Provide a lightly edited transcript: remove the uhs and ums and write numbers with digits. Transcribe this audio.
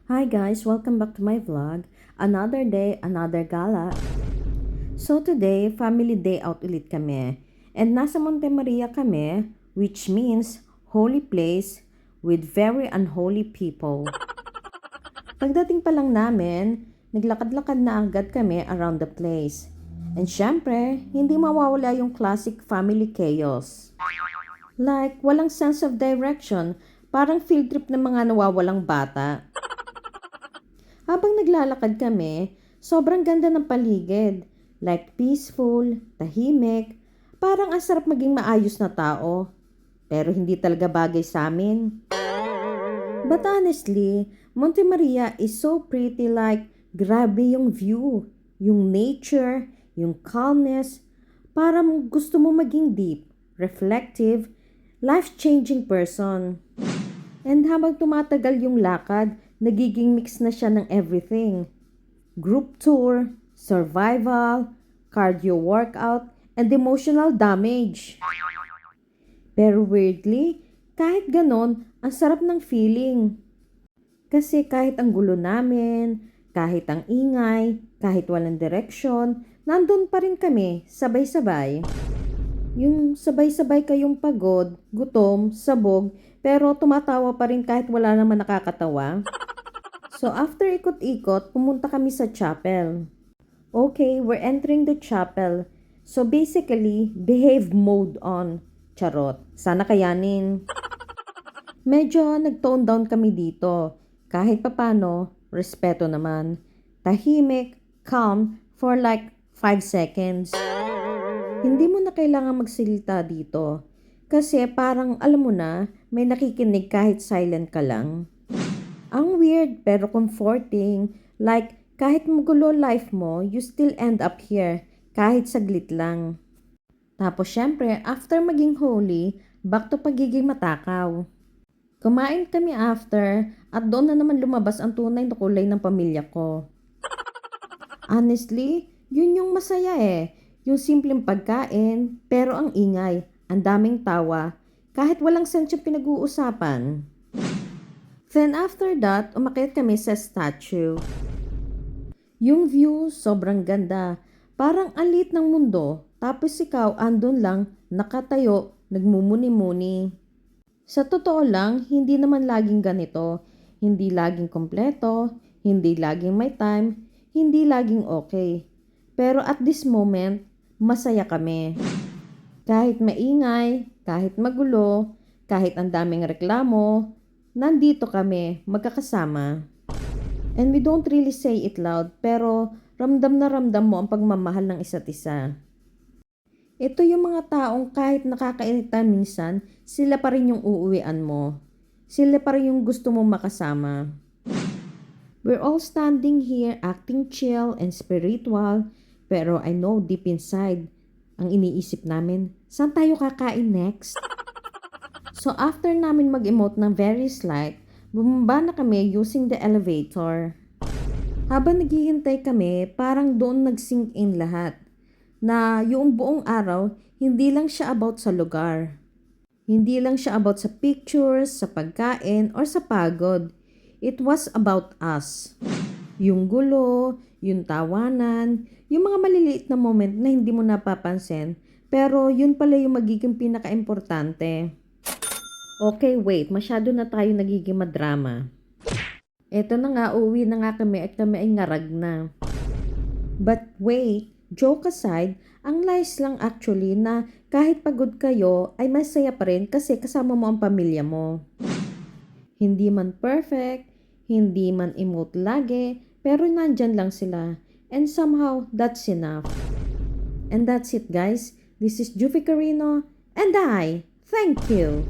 Hi guys, welcome back to my vlog. Another day, another gala. So today, family day out ulit kami. And nasa Monte Maria kami, which means holy place with very unholy people. Pagdating pa lang namin, naglakad-lakad na agad kami around the place. And syempre, hindi mawawala yung classic family chaos. Like, walang sense of direction, parang field trip ng mga nawawalang bata. Habang naglalakad kami, sobrang ganda ng paligid. Like peaceful, tahimik, parang ang sarap maging maayos na tao. Pero hindi talaga bagay sa amin. But honestly, Monte Maria is so pretty, like grabe yung view, yung nature, yung calmness. Parang gusto mo maging deep, reflective, life-changing person. And habang tumatagal yung lakad, nagiging mix na siya ng everything. Group tour, survival, cardio workout, and emotional damage. Pero weirdly, kahit ganon, ang sarap ng feeling. Kasi kahit ang gulo namin, kahit ang ingay, kahit walang direksyon, nandun pa rin kami, sabay-sabay. Yung sabay-sabay kayong pagod, gutom, sabog, pero tumatawa pa rin kahit wala naman nakakatawa. So after ikot-ikot, pumunta kami sa chapel. Okay, we're entering the chapel. So basically, behave mode on. Charot. Sana kayanin. Medyo nag-tone down kami dito. Kahit papano, respeto naman. Tahimik, calm, for like 5 seconds. Hindi mo na kailangan magsalita dito. Kasi parang alam mo na, may nakikinig kahit silent ka lang. Ang weird pero comforting. Like, kahit magulo life mo, you still end up here. Kahit saglit lang. Tapos syempre, after maging holy, back to pagiging matakaw. Kumain kami after at doon na naman lumabas ang tunay na kulay ng pamilya ko. Honestly, yun yung masaya eh. Yung simpleng pagkain, pero ang ingay, ang daming tawa, kahit walang sense yung pinag-uusapan. Then after that, umakyat kami sa statue. Yung view, sobrang ganda. Parang alit ng mundo, tapos ikaw andun lang, nakatayo, nagmumuni-muni. Sa totoo lang, hindi naman laging ganito. Hindi laging kompleto, hindi laging may time, hindi laging okay. Pero at this moment, masaya kami. Kahit maingay, kahit magulo, kahit ang daming reklamo, nandito kami, magkakasama. And we don't really say it loud, pero ramdam na ramdam mo ang pagmamahal ng isa't isa. Ito yung mga taong kahit nakakairita minsan, sila pa rin yung uuwian mo. Sila pa rin yung gusto mong makasama. We're all standing here acting chill and spiritual, pero I know deep inside, ang iniisip namin, saan tayo kakain next? So after namin mag-emote ng very slight, bumaba na kami using the elevator. Habang naghihintay kami, parang doon nag-sink in lahat. Na yung buong araw, hindi lang siya about sa lugar. Hindi lang siya about sa pictures, sa pagkain, or sa pagod. It was about us. Yung gulo, yung tawanan, yung mga maliliit na moment na hindi mo napapansin, pero yun pala yung magiging pinaka-importante. Okay, wait. Masyado na tayo nagiging madrama. Eto na nga, uuwi na nga kami at kami ay ngarag na. But wait, joke aside, ang nice lang actually na kahit pagod kayo ay masaya pa rin kasi kasama mo ang pamilya mo. Hindi man perfect, hindi man emote lagi, pero nandyan lang sila. And somehow, that's enough. And that's it guys. This is Juvie Carino and I thank you.